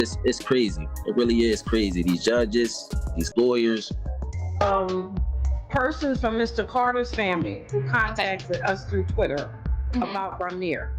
It's crazy. It really is crazy. These judges, these lawyers. um, Persons from Mr. Carter's family contacted us through Twitter about Rymir,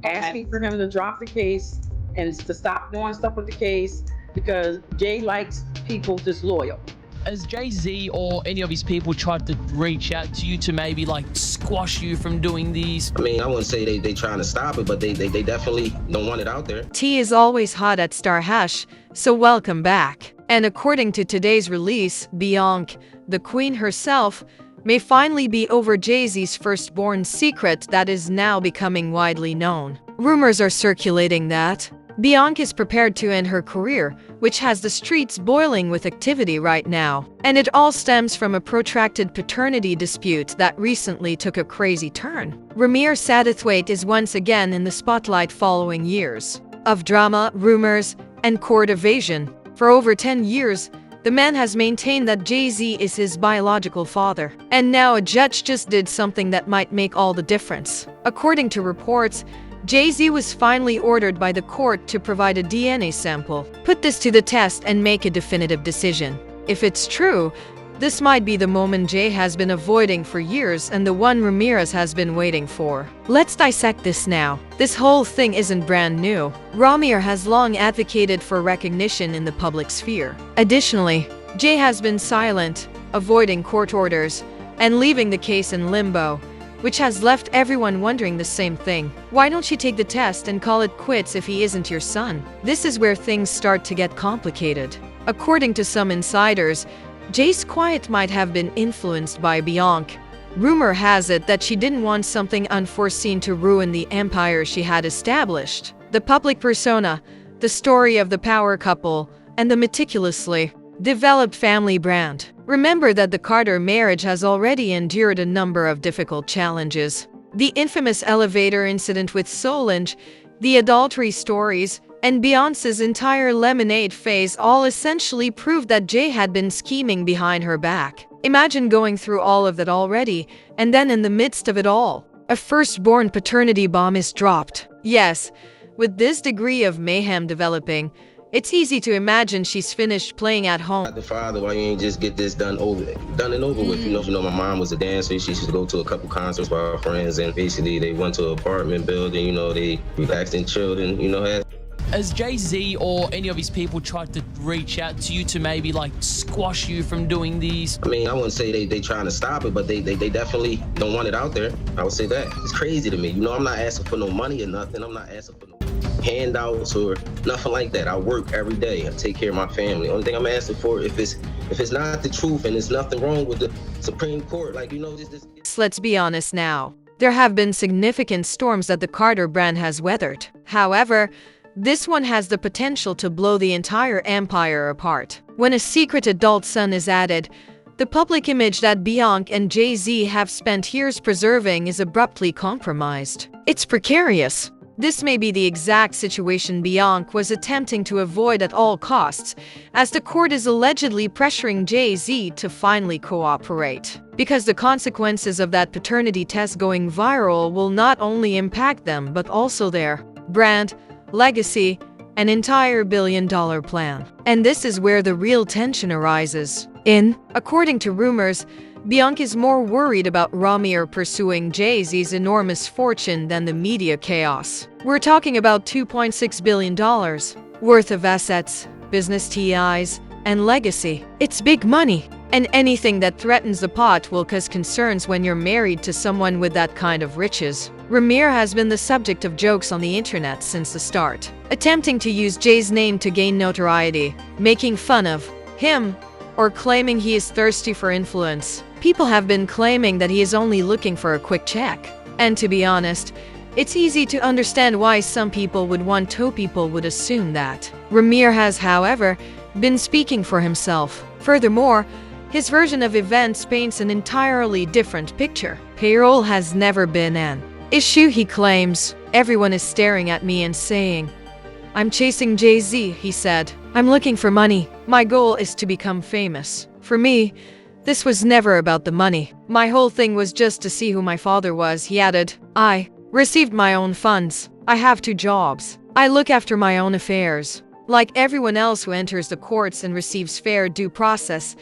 asking for him to drop the case and to stop doing stuff with the case because Jay likes people disloyal. Has Jay-Z or any of his people tried to reach out to you to maybe like squash you from doing these? I mean, I wouldn't say they trying to stop it, but they definitely don't want it out there. Tea is always hot at Star Hash, so welcome back. And according to today's release, Beyonce, the queen herself, may finally be over Jay-Z's firstborn secret that is now becoming widely known. Rumors are circulating that Beyonce is prepared to end her career, which has the streets boiling with activity right now. And it all stems from a protracted paternity dispute that recently took a crazy turn. Rymir Satterthwaite is once again in the spotlight following years of drama, rumors, and court evasion. For over 10 years, the man has maintained that Jay-Z is his biological father. And now a judge just did something that might make all the difference. According to reports, Jay-Z was finally ordered by the court to provide a DNA sample, put this to the test and make a definitive decision. If it's true, this might be the moment Jay has been avoiding for years and the one Ramirez has been waiting for. Let's dissect this now. This whole thing isn't brand new. Rymir has long advocated for recognition in the public sphere. Additionally, Jay has been silent, avoiding court orders, and leaving the case in limbo, which has left everyone wondering the same thing. Why don't you take the test and call it quits if he isn't your son? This is where things start to get complicated. According to some insiders, Jay's quiet might have been influenced by Beyonce. Rumor has it that she didn't want something unforeseen to ruin the empire she had established. The public persona, the story of the power couple, and the meticulously developed family brand. Remember that the Carter marriage has already endured a number of difficult challenges. The infamous elevator incident with Solange, the adultery stories, and Beyonce's entire Lemonade phase all essentially proved that Jay had been scheming behind her back. Imagine going through all of that already, and then in the midst of it all, a firstborn paternity bomb is dropped. Yes, with this degree of mayhem developing, it's easy to imagine she's finished playing at home. The father, why you ain't just get this done and over with? You know, my mom was a dancer. She used to go to a couple concerts with our friends, and basically they went to an apartment building. You know, they relaxed and chilled, and had. Has Jay-Z or any of his people tried to reach out to you to maybe like squash you from doing these? I mean, I wouldn't say they trying to stop it, but they definitely don't want it out there. I would say that. It's crazy to me. You know, I'm not asking for no money or nothing. I'm not asking for no handouts or nothing like that. I work every day. I take care of my family. Only thing I'm asking for, if it's not the truth and there's nothing wrong with the Supreme Court, like, you know, this. Let's be honest now. There have been significant storms that the Carter brand has weathered. However, this one has the potential to blow the entire empire apart. When a secret adult son is added, the public image that Beyonce and Jay-Z have spent years preserving is abruptly compromised. It's precarious. This may be the exact situation Beyonce was attempting to avoid at all costs, as the court is allegedly pressuring Jay-Z to finally cooperate. Because the consequences of that paternity test going viral will not only impact them but also their brand, legacy, and entire billion-dollar plan. And this is where the real tension arises. According to rumors, Beyonce is more worried about Rymir pursuing Jay-Z's enormous fortune than the media chaos. We're talking about $2.6 billion worth of assets, business TIs, and legacy. It's big money, and anything that threatens the pot will cause concerns when you're married to someone with that kind of riches. Rymir has been the subject of jokes on the internet since the start, attempting to use Jay's name to gain notoriety, making fun of him, or claiming he is thirsty for influence. People have been claiming that he is only looking for a quick check. And to be honest, it's easy to understand why some people would assume that. Rymir has, however, been speaking for himself. Furthermore, his version of events paints an entirely different picture. Payroll has never been an issue, he claims. Everyone is staring at me and saying, "I'm chasing Jay-Z," he said. "I'm looking for money. My goal is to become famous." For me, this was never about the money. My whole thing was just to see who my father was, he added. "I received my own funds. I have 2 jobs. I look after my own affairs. Like everyone else who enters the courts and receives fair due process,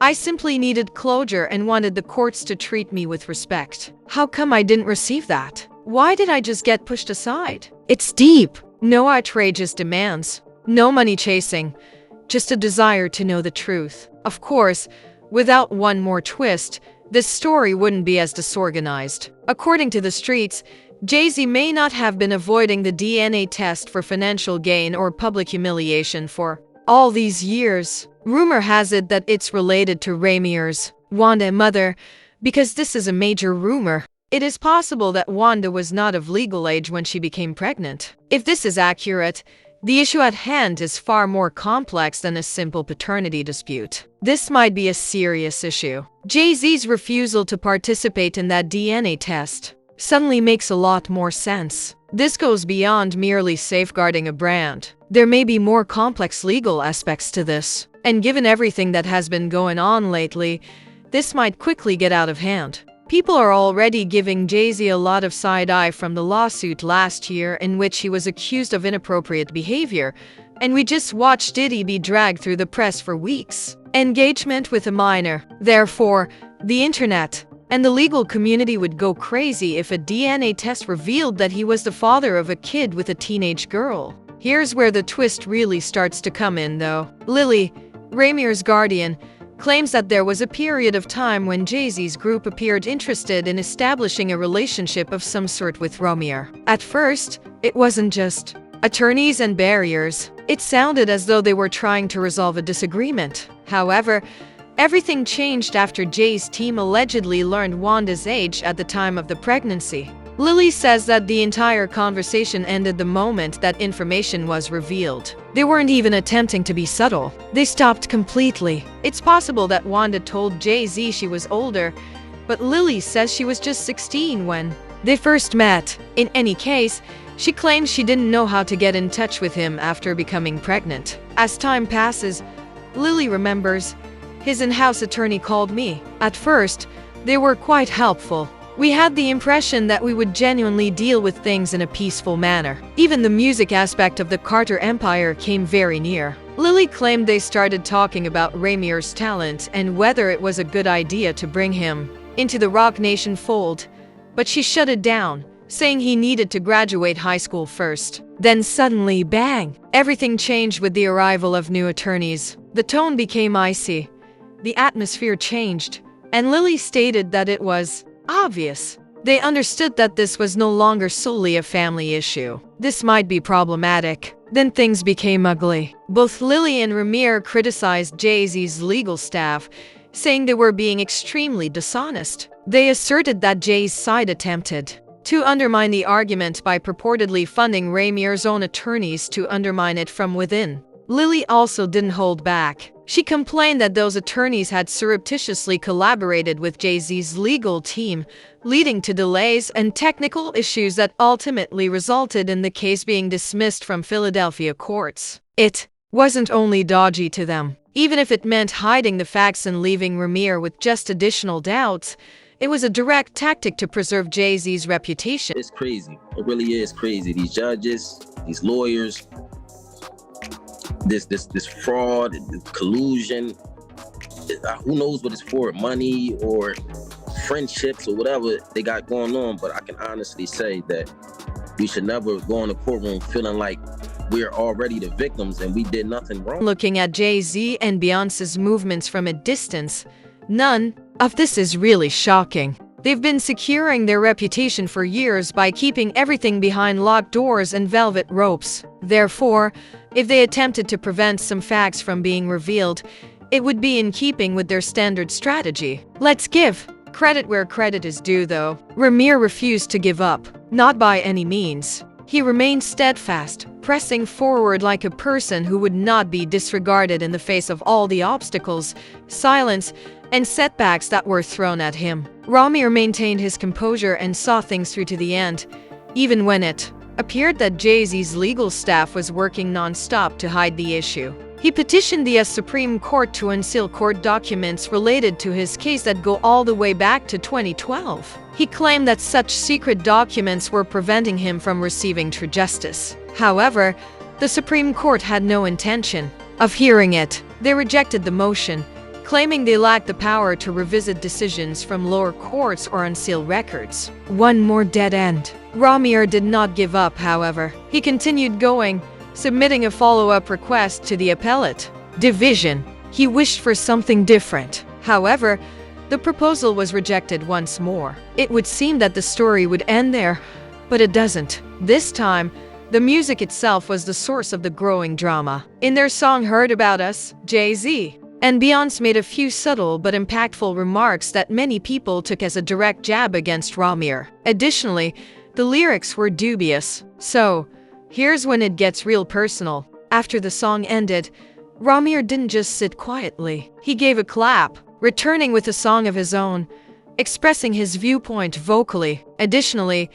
I simply needed closure and wanted the courts to treat me with respect. How come I didn't receive that? Why did I just get pushed aside? It's deep. No outrageous demands. No money chasing. Just a desire to know the truth. Of course, without one more twist, this story wouldn't be as disorganized. According to the streets, Jay-Z may not have been avoiding the DNA test for financial gain or public humiliation for all these years. Rumor has it that it's related to Rymir's Wanda mother, because this is a major rumor. It is possible that Wanda was not of legal age when she became pregnant. If this is accurate, the issue at hand is far more complex than a simple paternity dispute. This might be a serious issue. Jay-Z's refusal to participate in that DNA test suddenly makes a lot more sense. This goes beyond merely safeguarding a brand. There may be more complex legal aspects to this, and given everything that has been going on lately, this might quickly get out of hand. People are already giving Jay-Z a lot of side-eye from the lawsuit last year in which he was accused of inappropriate behavior, and we just watched Diddy be dragged through the press for weeks. Engagement with a minor. Therefore, the internet and the legal community would go crazy if a DNA test revealed that he was the father of a kid with a teenage girl. Here's where the twist really starts to come in, though. Lily, Rymir's guardian, claims that there was a period of time when Jay-Z's group appeared interested in establishing a relationship of some sort with Rymir. At first, it wasn't just attorneys and barriers. It sounded as though they were trying to resolve a disagreement. However, everything changed after Jay's team allegedly learned Wanda's age at the time of the pregnancy. Lily says that the entire conversation ended the moment that information was revealed. They weren't even attempting to be subtle. They stopped completely. It's possible that Wanda told Jay-Z she was older, but Lily says she was just 16 when they first met. In any case, she claims she didn't know how to get in touch with him after becoming pregnant. As time passes, Lily remembers, his in-house attorney called me. At first, they were quite helpful. We had the impression that we would genuinely deal with things in a peaceful manner. Even the music aspect of the Carter Empire came very near. Lily claimed they started talking about Rymir's talent and whether it was a good idea to bring him into the Rock Nation fold, but she shut it down, saying he needed to graduate high school first. Then suddenly, bang! Everything changed with the arrival of new attorneys. The tone became icy. The atmosphere changed, and Lily stated that it was obvious. They understood that this was no longer solely a family issue. This might be problematic. Then things became ugly. Both Lily and Rymir criticized Jay-Z's legal staff, saying they were being extremely dishonest. They asserted that Jay's side attempted to undermine the argument by purportedly funding Rymir's own attorneys to undermine it from within. Lily also didn't hold back. She complained that those attorneys had surreptitiously collaborated with Jay-Z's legal team, leading to delays and technical issues that ultimately resulted in the case being dismissed from Philadelphia courts. It wasn't only dodgy to them. Even if it meant hiding the facts and leaving Rymir with just additional doubts, it was a direct tactic to preserve Jay-Z's reputation. It's crazy. It really is crazy. These judges, these lawyers, this fraud, collusion, who knows what it's for, money or friendships or whatever they got going on. But I can honestly say that we should never go in the courtroom feeling like we're already the victims and we did nothing wrong. Looking at Jay-Z and Beyonce's movements from a distance, none of this is really shocking. They've been securing their reputation for years by keeping everything behind locked doors and velvet ropes. Therefore, if they attempted to prevent some facts from being revealed, it would be in keeping with their standard strategy. Let's give credit where credit is due, though. Rymir refused to give up, not by any means. He remained steadfast, pressing forward like a person who would not be disregarded in the face of all the obstacles, silence, and setbacks that were thrown at him. Rymir maintained his composure and saw things through to the end, even when it appeared that Jay-Z's legal staff was working non-stop to hide the issue. He petitioned the US Supreme Court to unseal court documents related to his case that go all the way back to 2012. He claimed that such secret documents were preventing him from receiving true justice. However, The Supreme Court had no intention of hearing it. They rejected the motion, claiming they lacked the power to revisit decisions from lower courts or unseal records. One more dead end. Rymir did not give up, however. He continued going, submitting a follow-up request to the appellate division. He wished for something different. However, the proposal was rejected once more. It would seem that the story would end there, but it doesn't. This time, the music itself was the source of the growing drama. In their song Heard About Us, Jay-Z and Beyonce made a few subtle but impactful remarks that many people took as a direct jab against Rymir. Additionally, the lyrics were dubious. So, here's when it gets real personal. After the song ended, Rymir didn't just sit quietly. He gave a clap, returning with a song of his own, expressing his viewpoint vocally. Additionally,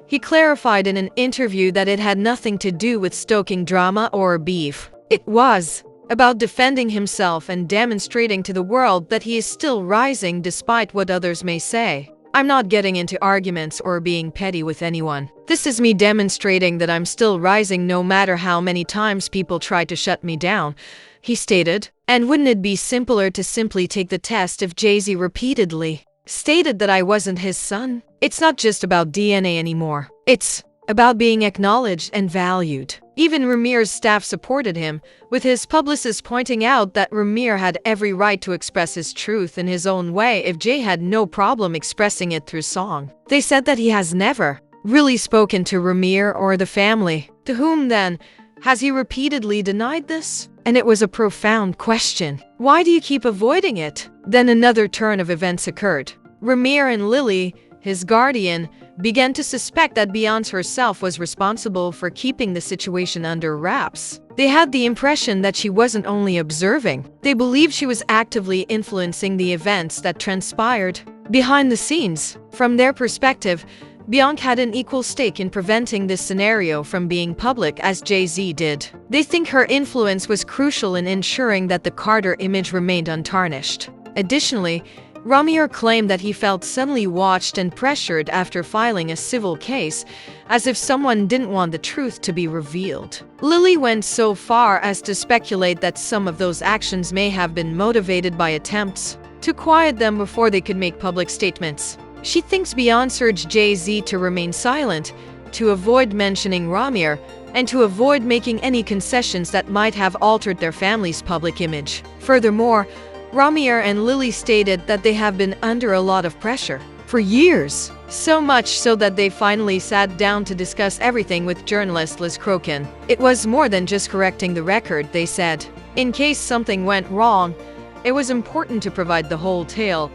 he clarified in an interview that it had nothing to do with stoking drama or beef. It was about defending himself and demonstrating to the world that he is still rising despite what others may say. I'm not getting into arguments or being petty with anyone. This is me demonstrating that I'm still rising no matter how many times people try to shut me down, he stated. And wouldn't it be simpler to simply take the test if Jay-Z repeatedly stated that I wasn't his son? It's not just about DNA anymore. It's about being acknowledged and valued. Even Rymir's staff supported him, with his publicist pointing out that Rymir had every right to express his truth in his own way if Jay had no problem expressing it through song. They said that he has never really spoken to Rymir or the family. To whom then has he repeatedly denied this? And it was a profound question. Why do you keep avoiding it? Then another turn of events occurred. Rymir and Lily, his guardian, began to suspect that Beyonce herself was responsible for keeping the situation under wraps. They had the impression that she wasn't only observing, they believed she was actively influencing the events that transpired behind the scenes. From their perspective, Beyonce had an equal stake in preventing this scenario from being public as Jay-Z did. They think her influence was crucial in ensuring that the Carter image remained untarnished. Additionally, Rymir claimed that he felt suddenly watched and pressured after filing a civil case, as if someone didn't want the truth to be revealed. Lily went so far as to speculate that some of those actions may have been motivated by attempts to quiet them before they could make public statements. She thinks Beyonce urged Jay-Z to remain silent, to avoid mentioning Rymir, and to avoid making any concessions that might have altered their family's public image. Furthermore, Rymir and Lily stated that they have been under a lot of pressure for years. So much so that they finally sat down to discuss everything with journalist Liz Crokin. It was more than just correcting the record, they said. In case something went wrong, it was important to provide the whole tale.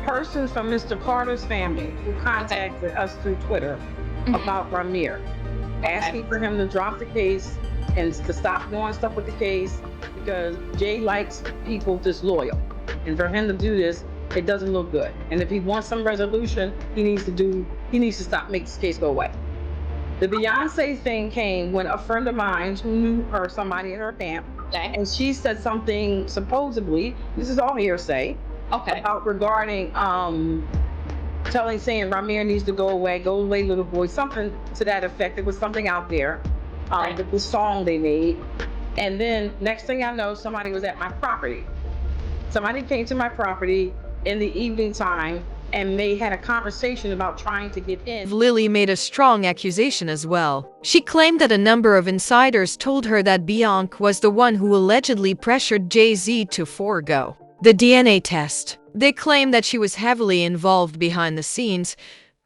Persons from Mr. Carter's family who contacted us through Twitter about Rymir, asking for him to drop the case and to stop doing stuff with the case because Jay likes people disloyal. And for him to do this, it doesn't look good. And if he wants some resolution, he needs to stop making this case go away. The Beyonce thing came when a friend of mine who knew her, somebody in her camp, and she said something supposedly, this is all hearsay, about regarding saying Rymir needs to go away little boy, something to that effect. It was something out there, the song they made. And then next thing I know, somebody was at my property. Somebody came to my property in the evening time and they had a conversation about trying to get in. Lily made a strong accusation as well. She claimed that a number of insiders told her that Beyonce was the one who allegedly pressured Jay-Z to forego the DNA test. They claimed that she was heavily involved behind the scenes,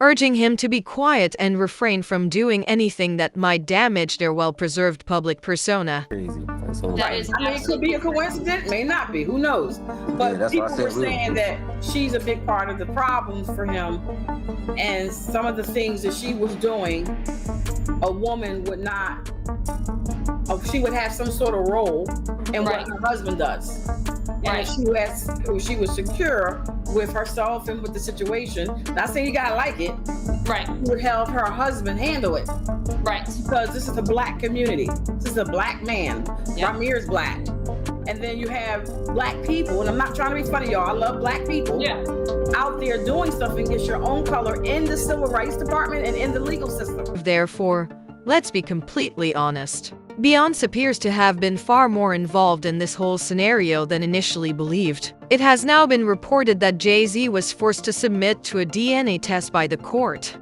urging him to be quiet and refrain from doing anything that might damage their well-preserved public persona. Right. I mean, it could be a coincidence, may not be, who knows? But people were saying that she's a big part of the problem for him, and some of the things that she was doing, a woman would not, she would have some sort of role in what her husband does. And if she was secure with herself and with the situation, not saying you gotta like it, she would help her husband handle it. Right. Because this is a black community. This is a black man. Rymir is black. And then you have black people, and I'm not trying to be funny, y'all. I love black people. Out there doing stuff and get your own color in the civil rights department and in the legal system. Therefore, let's be completely honest. Beyonce appears to have been far more involved in this whole scenario than initially believed. It has now been reported that Jay-Z was forced to submit to a DNA test by the court.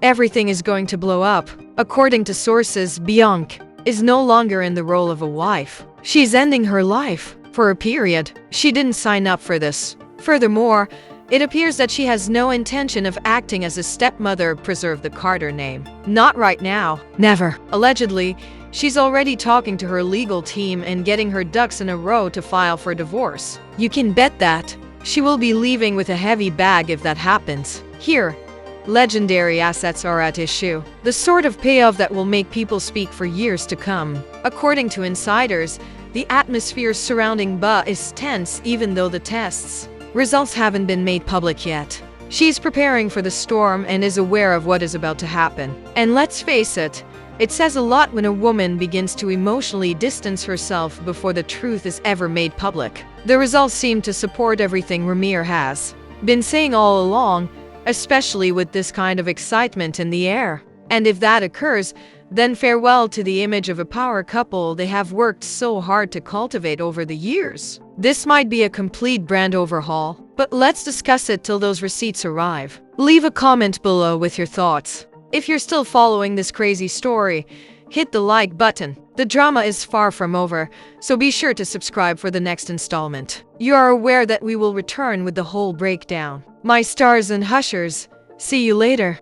Everything is going to blow up. According to sources, Beyonce is no longer in the role of a wife. She's ending her life. For a period, she didn't sign up for this. Furthermore, it appears that she has no intention of acting as a stepmother. Preserve the Carter name. Not right now. Never. Allegedly, she's already talking to her legal team and getting her ducks in a row to file for divorce. You can bet that she will be leaving with a heavy bag if that happens. Here, legendary assets are at issue. The sort of payoff that will make people speak for years to come. According to insiders, the atmosphere surrounding Ba is tense even though the tests results haven't been made public yet. She's preparing for the storm and is aware of what is about to happen. And let's face it, it says a lot when a woman begins to emotionally distance herself before the truth is ever made public. The results seem to support everything Rymir has been saying all along, especially with this kind of excitement in the air. And if that occurs, then farewell to the image of a power couple they have worked so hard to cultivate over the years. This might be a complete brand overhaul, but let's discuss it till those receipts arrive. Leave a comment below with your thoughts. If you're still following this crazy story, hit the like button. The drama is far from over, so be sure to subscribe for the next installment. You are aware that we will return with the whole breakdown. My stars and hushers, see you later.